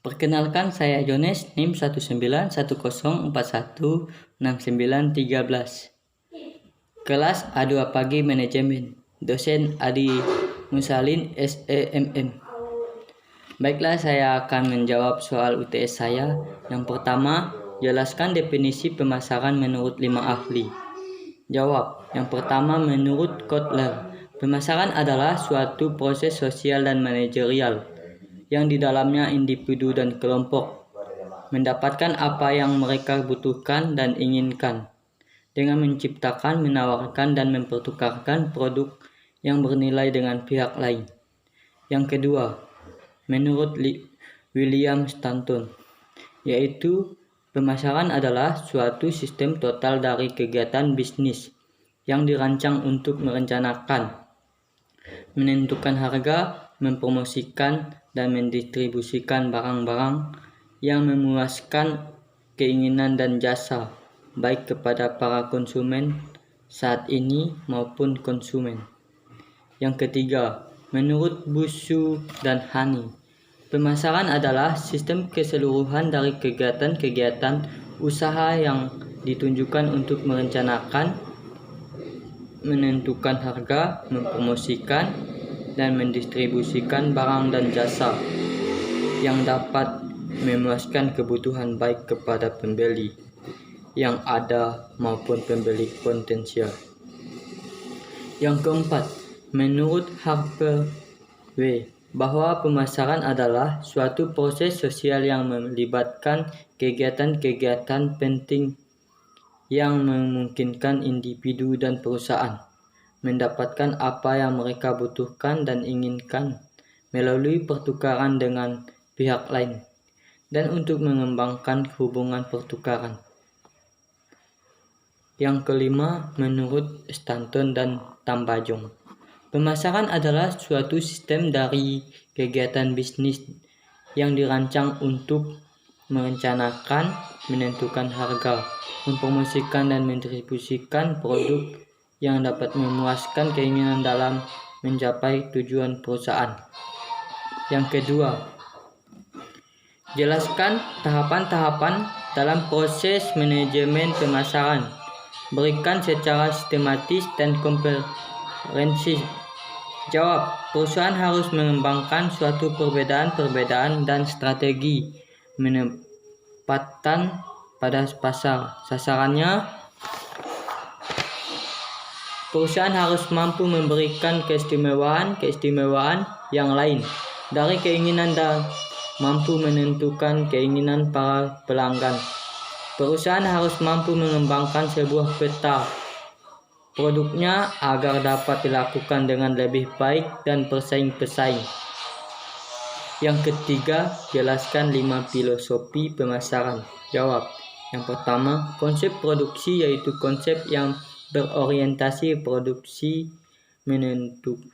Perkenalkan, saya Jones, NIM 19104169313. Kelas A2 Pagi Manajemen. Dosen Adi Musalin, SEMM. Baiklah, saya akan menjawab soal UTS saya. Yang pertama, jelaskan definisi pemasaran menurut 5 ahli. Jawab. Yang pertama, menurut Kotler, pemasaran adalah suatu proses sosial dan manajerial yang di dalamnya individu dan kelompok mendapatkan apa yang mereka butuhkan dan inginkan dengan menciptakan, menawarkan, dan mempertukarkan produk yang bernilai dengan pihak lain. Yang kedua, menurut William Stanton, yaitu pemasaran adalah suatu sistem total dari kegiatan bisnis yang dirancang untuk merencanakan, menentukan harga, mempromosikan, dan mendistribusikan barang-barang yang memuaskan keinginan dan jasa, baik kepada para konsumen saat ini maupun konsumen. Yang ketiga, menurut Busu dan Hani, pemasaran adalah sistem keseluruhan dari kegiatan-kegiatan usaha yang ditunjukkan untuk merencanakan, menentukan harga, mempromosikan, dan mendistribusikan barang dan jasa yang dapat memuaskan kebutuhan baik kepada pembeli yang ada maupun pembeli potensial. Yang keempat, menurut Harper W., bahwa pemasaran adalah suatu proses sosial yang melibatkan kegiatan-kegiatan penting yang memungkinkan individu dan perusahaan mendapatkan apa yang mereka butuhkan dan inginkan melalui pertukaran dengan pihak lain dan untuk mengembangkan hubungan pertukaran. Yang kelima, menurut Stanton dan Tambajong, pemasaran adalah suatu sistem dari kegiatan bisnis yang dirancang untuk merencanakan, menentukan harga, mempromosikan, dan mendistribusikan produk yang dapat memuaskan keinginan dalam mencapai tujuan perusahaan. Yang kedua, jelaskan tahapan-tahapan dalam proses manajemen pemasaran. Berikan secara sistematis dan komprehensif. Jawab. Perusahaan harus mengembangkan suatu perbedaan dan strategi penempatan pada pasar sasarannya. Perusahaan harus mampu memberikan keistimewaan yang lain dari keinginan dan mampu menentukan keinginan para pelanggan. Perusahaan harus mampu mengembangkan sebuah peta produknya agar dapat dilakukan dengan lebih baik dan pesaing. Yang ketiga, jelaskan 5 filosofi pemasaran. Jawab. Yang pertama, konsep produksi, yaitu konsep yang berorientasi produksi,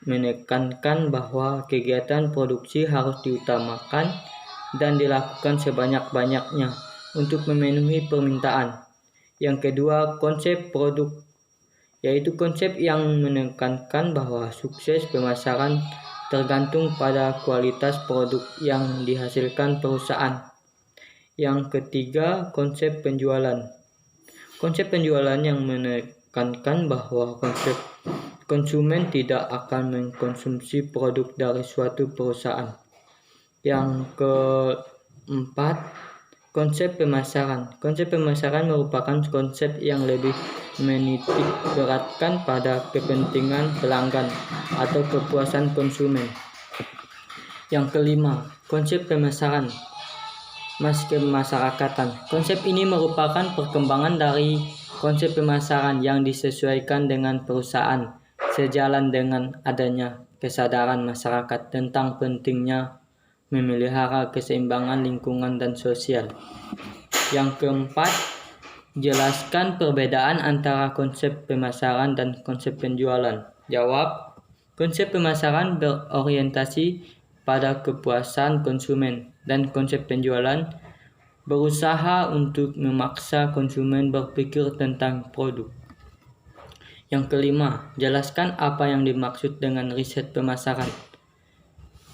menekankan bahwa kegiatan produksi harus diutamakan dan dilakukan sebanyak-banyaknya untuk memenuhi permintaan. Yang kedua, konsep produk, yaitu konsep yang menekankan bahwa sukses pemasaran tergantung pada kualitas produk yang dihasilkan perusahaan. Yang ketiga, konsep penjualan. Konsep penjualan yang menekankan bahwa konsumen tidak akan mengkonsumsi produk dari suatu perusahaan. Yang keempat, konsep pemasaran. Konsep pemasaran merupakan konsep yang lebih menitik beratkan pada kepentingan pelanggan atau kepuasan konsumen. Yang kelima, konsep pemasaran kemasyarakatan. Konsep ini merupakan perkembangan dari konsep pemasaran yang disesuaikan dengan perusahaan, sejalan dengan adanya kesadaran masyarakat tentang pentingnya memelihara keseimbangan lingkungan dan sosial. Yang keempat, jelaskan perbedaan antara konsep pemasaran dan konsep penjualan. Jawab. Konsep pemasaran berorientasi pada kepuasan konsumen dan konsep penjualan berusaha untuk memaksa konsumen berpikir tentang produk. Yang kelima, jelaskan apa yang dimaksud dengan riset pemasaran.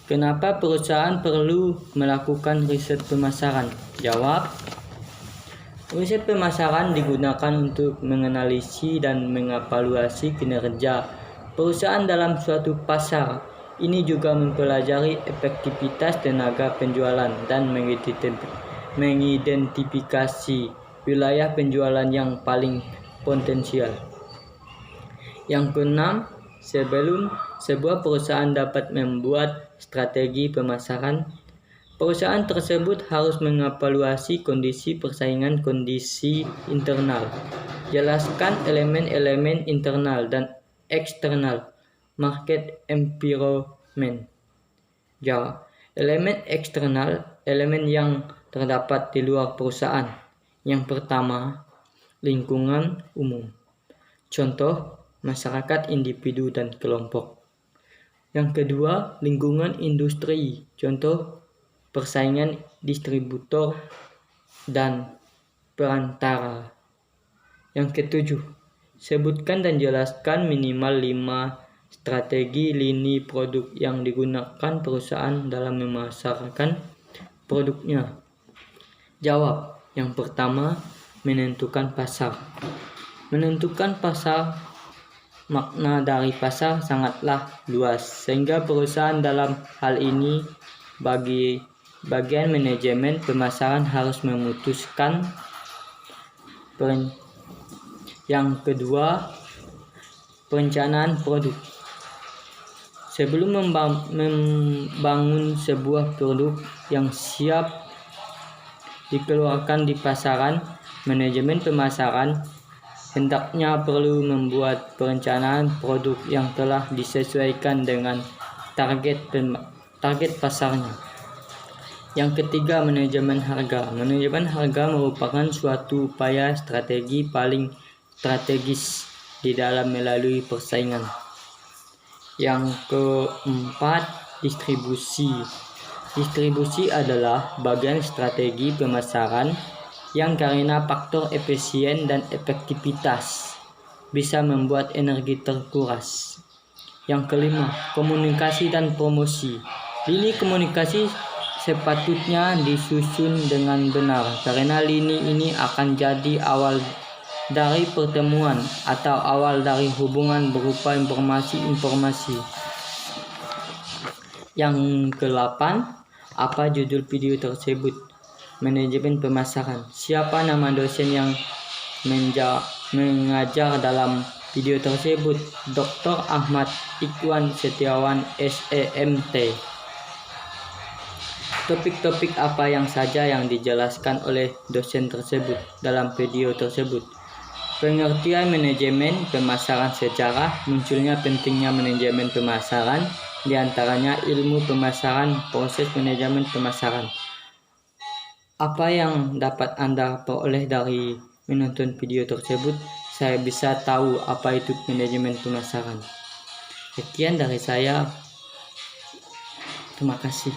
Kenapa perusahaan perlu melakukan riset pemasaran? Jawab, riset pemasaran digunakan untuk menganalisis dan mengevaluasi kinerja perusahaan dalam suatu pasar. Ini juga mempelajari efektivitas tenaga penjualan dan mengidentifikasi wilayah penjualan yang paling potensial. Yang keenam, sebelum sebuah perusahaan dapat membuat strategi pemasaran, perusahaan tersebut harus mengevaluasi kondisi persaingan, kondisi internal. Jelaskan elemen-elemen internal dan eksternal market environment. Jawab, elemen eksternal, elemen yang terdapat di luar perusahaan. Yang pertama, lingkungan umum. Contoh, masyarakat, individu, dan kelompok. Yang kedua, lingkungan industri. Contoh, persaingan distributor dan perantara. Yang ketujuh, sebutkan dan jelaskan minimal 5 strategi lini produk yang digunakan perusahaan dalam memasarkan produknya. Jawab, yang pertama, menentukan pasar. Menentukan pasar, makna dari pasar sangatlah luas, sehingga perusahaan dalam hal ini bagi bagian manajemen pemasaran harus memutuskan. Yang kedua, perencanaan produk. Sebelum membangun sebuah produk yang siap dikeluarkan di pasaran, manajemen pemasaran hendaknya perlu membuat perencanaan produk yang telah disesuaikan dengan target pasarnya. Yang ketiga, manajemen harga. Manajemen harga merupakan suatu upaya strategi paling strategis di dalam melalui persaingan. Yang keempat, distribusi. Distribusi adalah bagian strategi pemasaran yang karena faktor efisien dan efektivitas bisa membuat energi terkuras. Yang kelima, komunikasi dan promosi. Lini komunikasi sepatutnya disusun dengan benar, karena lini ini akan jadi awal dari pertemuan atau awal dari hubungan berupa informasi. Yang ke-8, apa judul video tersebut? Manajemen pemasaran. Siapa nama dosen yang mengajar dalam video tersebut? Dr. Ahmad Ikhwan Setiawan, SEMT. Topik-topik apa yang saja yang dijelaskan oleh dosen tersebut dalam video tersebut? Pengertian manajemen pemasaran sejarah, munculnya pentingnya manajemen pemasaran, diantaranya ilmu pemasaran, proses manajemen pemasaran. Apa yang dapat Anda peroleh dari menonton video tersebut? Saya bisa tahu apa itu manajemen pemasaran. Sekian dari saya. Terima kasih.